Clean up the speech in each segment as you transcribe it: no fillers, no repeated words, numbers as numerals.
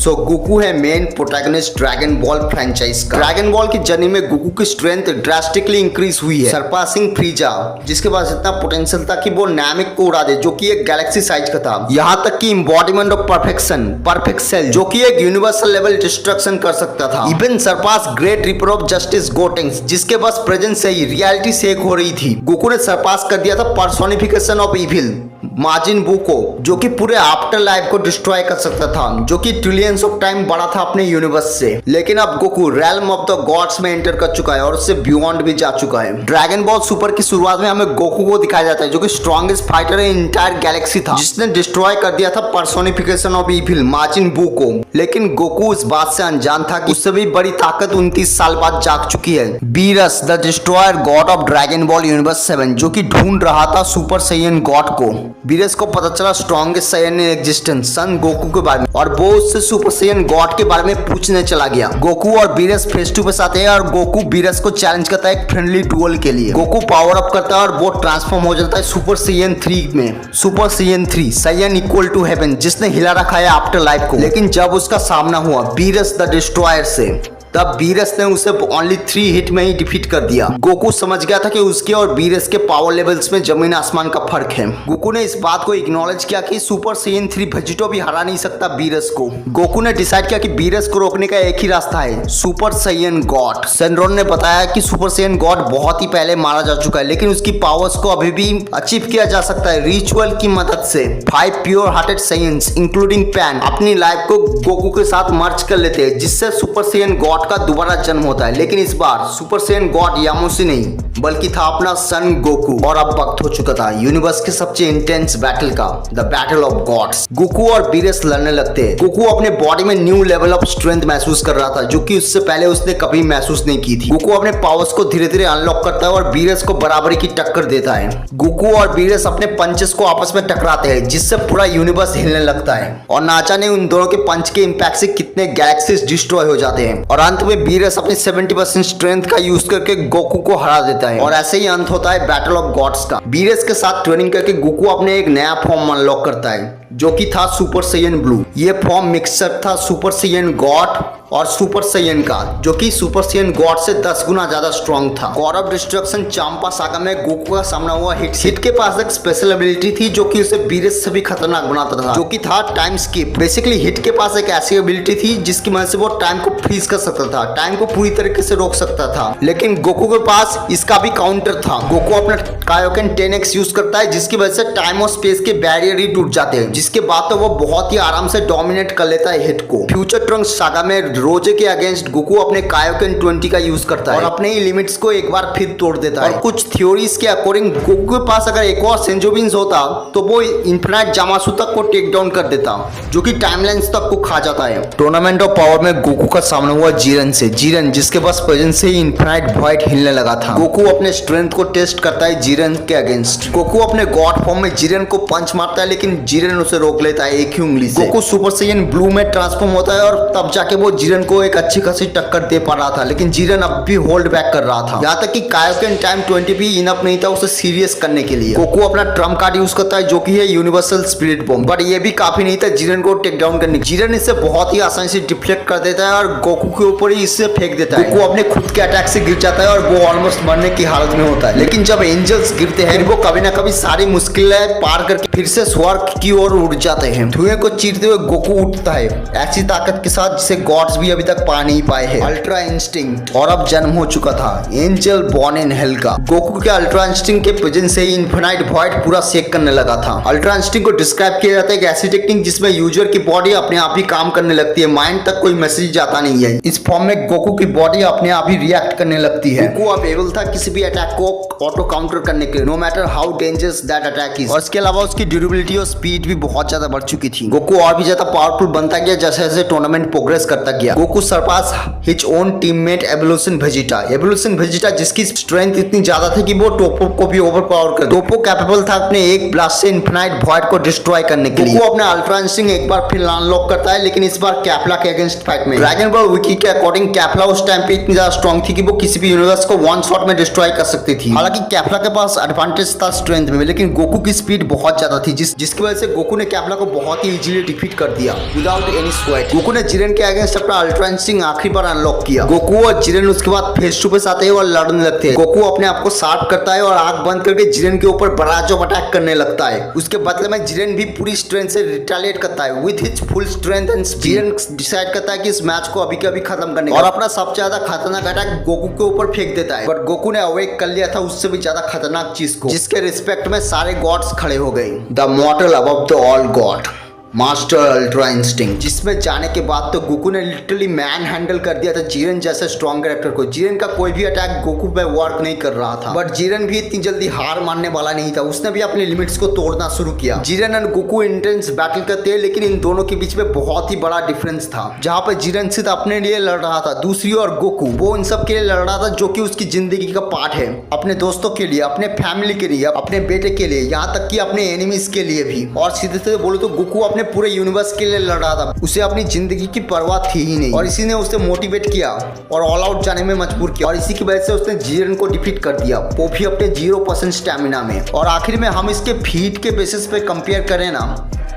सो Goku है main protagonist dragon ball franchise का। Dragon ball की जर्नी में गोकू की स्ट्रेंथ ड्रास्टिकली इंक्रीज हुई है, सरपासिंग फ्रीजा, जिसके पास इतना पोटेंशियल था कि वो नामिक को उड़ा दे, जो कि एक गैलेक्सी साइज का था। यहाँ तक कि embodiment of perfection, perfect cell, जो कि एक यूनिवर्सल लेवल डिस्ट्रक्शन कर सकता था। Even surpass great ripper of justice Gotenks, जिसके पास प्रेजेंस से ही रियलिटी शेक हो रही थी। गोकू ने सरपास कर दिया था पर्सोनिफिकेशन ऑफ इविल माजिन बू को, जो कि पूरे आफ्टर लाइफ को डिस्ट्रॉय कर सकता था, जो कि ट्रिलियंस ऑफ टाइम बड़ा था अपने यूनिवर्स से। लेकिन अब Goku realm of the gods में एंटर कर चुका है और उससे बियॉन्ड भी जा चुका है। ड्रैगन बॉल सुपर की शुरुआत में हमें गोकू को दिखाया जाता है, जो कि स्ट्रॉन्गेस्ट फाइटर इन इंटायर गैलेक्सी था, जिसने डिस्ट्रॉय कर दिया था पर्सोनिफिकेशन ऑफ इविल माजिन बू को। लेकिन गोकू इस बात से अनजान था कि उससे भी बड़ी ताकत 29 साल बाद जाग चुकी है। Beerus the destroyer god of Dragon Ball universe 7, जो कि ढूंढ रहा था सुपर सैयन गॉड को। बीरस को पता चला strongest Saiyan in existence Son Goku के बारे में, और वो उससे सुपर सैयन गॉड के बारे में पूछने चला गया। गोकू और बीरस फेस टू फेस आते हैं और गोकू बीरस को चैलेंज करता है एक फ्रेंडली डुअल के लिए। गोकू पावर अप करता है और वो ट्रांसफॉर्म हो जाता है सुपर सैयन 3 में। Super Saiyan 3 Saiyan equal to heaven, जिसने हिला रखा है आफ्टर लाइफ को। लेकिन जब उसका सामना हुआ बीरस द डिस्ट्रॉयर से, तब बीरस ने उसे ओनली 3 हिट में ही डिफीट कर दिया। गोकू समझ गया था कि उसके और बीरस के पावर लेवल्स में जमीन आसमान का फर्क है। गोकू ने इस बात को इग्नोलेज किया कि सुपर सैयन 3 वेजिटो भी हरा नहीं सकता बीरस को। गोकू ने डिसाइड किया कि बीरस को रोकने का एक ही रास्ता है, सुपर सैयन गॉड। सेनरोन ने बताया कि सुपर सैयन गॉड बहुत ही पहले मारा जा चुका है, लेकिन उसकी पावर्स को अभी भी अचीव किया जा सकता है रिचुअल की मदद से। 5 प्योर हार्टेड सैयन्स इंक्लूडिंग पैन अपनी लाइफ को गोकू के साथ मर्ज कर लेते हैं, जिससे सुपर सैयन गॉड का दोबारा जन्म होता है। लेकिन इस बार सुपर सैयन गॉड यामोशी नहीं, बल्कि था अपना सन गोकू। और अब वक्त हो चुका था यूनिवर्स के सबसे इंटेंस बैटल का, the battle of gods. Goku और बीरस लड़ने लगते हैं। गोकू अपने बॉडी में न्यू लेवल ऑफ स्ट्रेंथ महसूस कर रहा था, जो कि उससे पहले उसने कभी महसूस नहीं की थी। गोकू अपने पावर्स को धीरे धीरे अनलॉक करता है और बीरस को बराबरी की टक्कर देता है। गोकू और बीरस अपने पंचेस को आपस में टकराते हैं, जिससे पूरा यूनिवर्स हिलने लगता है, और ना जाने उन दोनों के पंच के इंपैक्ट से कितने गैलेक्सीज डिस्ट्रॉय हो जाते हैं। और अंत में बीरस अपनी 70% स्ट्रेंथ का यूज करके गोकू को हरा देता है, और ऐसे ही अंत होता है बैटल ऑफ गॉड्स का। बीरस के साथ ट्रेनिंग करके गोकू अपने एक नया फॉर्म अनलॉक करता है, जो कि था सुपर सैयन ब्लू। ये फॉर्म मिक्सचर था सुपर सैयन गॉड और सुपर सैयन का, जो कि सुपर सैयन गॉड से 10 गुना ज्यादा स्ट्रॉन्ग था। God of destruction Champa saga में गोकू का सामना हुआ हिट के पास एक स्पेशल एबिलिटी थी, जो कि उसे बीरस से भी खतरनाक बनाता था, जो कि था टाइम स्किप। बेसिकली हिट के पास एक ऐसी एबिलिटी थी जिसकी मदद से वो टाइम को फ्रीज कर सकता था, टाइम को पूरी तरीके से रोक सकता था। लेकिन गोकू के पास इसका भी काउंटर था। गोकू अपना कायोकेन 10x यूज करता है, जिसकी वजह से टाइम और स्पेस के बैरियर ही टूट जाते हैं, जिसके बाद तो वो बहुत ही आराम से डोमिनेट कर लेता है हिट को। फ्यूचर ट्रंक्स सागा में रोजे के अगेंस्ट गोकू अपने कायोकेन 20 का यूज करता है और अपने ही लिमिट्स को एक बार फिर तोड़ देता है। और कुछ थ्योरीज के अकॉर्डिंग गोकू के पास अगर एक और सेंजोबिन्स होता तो वो इन्फिनाइट जामासु तक को टेक डाउन कर देता, जो कि टाइमलाइंस तक को खा जाता है। टूर्नामेंट ऑफ पावर में गोकू का सामना हुआ जीरन से, जीरन जिसके पास प्रेजेंस से ही इन्फिनाइट वॉइड हिलने लगा था। गोकू अपने स्ट्रेंथ को टेस्ट करता है जीरन के अगेंस्ट। गोकू अपने गॉड फॉर्म में जीरन को पंच मारता है, लेकिन जीरन उसे रोक लेता है एक ही उंगली से। गोकू सुपर सैयन ब्लू में ट्रांसफॉर्म होता है, और तब जाके वो जीरन को एक अच्छी खासी टक्कर दे पा रहा था, लेकिन जीरन अब भी होल्ड बैक कर रहा था। यहाँ तक कि कायोकेन टाइम 20 भी इनफ नहीं था उसे सीरियस करने के लिए। गोकू अपना ट्रम्प कार्ड यूज करता है, जो कि है यूनिवर्सल स्पिरिट बॉम्ब, बट ये भी काफी नहीं था जीरन को टेक डाउन करने। जीरन इसे बहुत ही आसानी से डिफ्लेक्ट कर देता है और गोकू के ऊपर ही इससे फेंक देता है। गोकू अपने खुद के अटैक से गिर जाता है और वो ऑलमोस्ट मरने की हालत में होता है। लेकिन जब एंजल्स गिरते हैं, वो कभी ना कभी सारी मुश्किलें पार करके फिर से स्वर्ग की ओर उड़ जाते हैं। धुएं को चीरते हुए गोकू उठता है, ऐसी ताकत के साथ जिसे गॉड्स भी अभी तक पा नहीं पाए हैं। अल्ट्रा इंस्टिंक्ट, और अब जन्म हो चुका था एंजल बॉर्न इन हेल का। गोकू के अल्ट्रा इंस्टिंक्ट के प्रेजेंस से ही इन्फिनाइट वॉइड पूरा शेक करने लगा था। अल्ट्रा इंस्टिंक्ट को डिस्क्राइब किया जाता है एक ऐसी टेक्निक जिसमें यूजर की बॉडी अपने आप ही काम करने लगती है, माइंड तक कोई मैसेज जाता नहीं है। इस फॉर्म में गोकू की बॉडी अपने आप ही रिएक्ट करने लगती है। गोकू अब एबल था किसी भी अटैक को ऑटो काउंटर करने के लिए, no matter how dangerous that attack is. और इसके अलावा उसकी ड्यूरेबिलिटी और स्पीड भी बहुत ज्यादा बढ़ चुकी थी। गोकू और भी ज्यादा पावरफुल बनता गया जैसे जैसे टूर्नामेंट प्रोग्रेस करता गया। Goku surpass his own teammate evolution Vegeta. Evolution Vegeta जिसकी स्ट्रेंथ इतनी ज्यादा थी कि वो टोपो को भी ओवरपावर कर। टोपो कैपेबल था अपने एक ब्लास्ट से इन्फिनाइट वॉइड को डिस्ट्रॉय करने के लिए। वो अपने अल्ट्रा इंस्टिंक्ट एक बार फिर अनलॉक करता है, लेकिन इस बार कैप्ला के अगेंस्ट फाइट में। ड्रैगन बॉल विकी के अकॉर्डिंग कैप्ला उस टाइम पे इतनी ज्यादा स्ट्रॉन्ग थी कि वो किसी भी यूनिवर्स को वन शॉट में डिस्ट्रॉय कर सकती थी। हालांकि कैप्ला के पास एडवांटेज था स्ट्रेंथ में, लेकिन गोकू की स्पीड बहुत ज्यादा थी, जिसकी वजह से गोकू गोकू ने कैपला को बहुत ही इजीली डिफीट कर दिया विदाउट एनी स्वेट। गोकू ने जिरेन के अगेंस्ट अपना अल्ट्रा इंस्टिंक्ट आखिरी बार अनलॉक किया। गोकू और जिरेन उसके बाद फेस टू फेस आते हैं और लड़ने लगते हैं। गोकू अपने आप को शार्प करता है और आंख बंद करके जिरेन के ऊपर बराज ऑफ अटैक करने लगता है। उसके बदले में जिरेन भी पूरी स्ट्रेंथ से रिटेलिएट करता है with his full strength and Jiren decide करता है कि इस मैच को अभी के अभी खत्म करने और अपना सबसे ज्यादा खतरनाक अटैक गोकू के ऊपर फेंक देता है। बट गोकू ने अवेक कर लिया था उससे भी ज्यादा खतरनाक चीज को, जिसके रिस्पेक्ट में सारे गॉड्स खड़े हो गए। The मॉर्टल above the all God master ultra instinct, जिसमें जाने के बाद तो गोकू ने लिटरली मैन हैंडल कर दिया था जिरेन जैसे स्ट्रॉन्ग कैरेक्टर को। जिरेन का कोई भी अटैक गोकू पे वर्क नहीं कर रहा था, बट जिरेन भी इतनी जल्दी हार मानने वाला नहीं था। उसने भी अपने लिमिट्स को तोड़ना शुरू किया। Jiren and Goku intense battle करते हैं, लेकिन इन दोनों के बीच में बहुत ही बड़ा डिफरेंस था। जहां पर जिरेन सिर्फ अपने लिए लड़ रहा था, दूसरी ओर गोकू वो इन सब के लिए लड़ रहा था जो कि उसकी जिंदगी का पार्ट है। अपने दोस्तों के लिए, अपने फैमिली के लिए, अपने बेटे के लिए, यहाँ तक कि अपने एनिमीज के लिए भी। और सीधे सीधे बोलो तो गोकू अपने पूरे यूनिवर्स के लिए लड़ रहा था। उसे अपनी जिंदगी की परवाह थी ही नहीं, और इसी ने उसे मोटिवेट किया और ऑल आउट जाने में मजबूर किया। और इसी की वजह से उसने जिरेन को डिफीट कर दिया, वो भी अपने 0% स्टैमिना में। और आखिर में हम इसके फीट के बेसिस पे कंपेयर करें ना,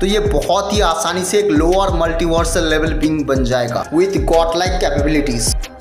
तो ये बहुत ही आसानी से एक लोअर मल्टीवर्सल लेवल बीइंग बन जाएगा विद गॉड लाइक कैपेबिलिटीज।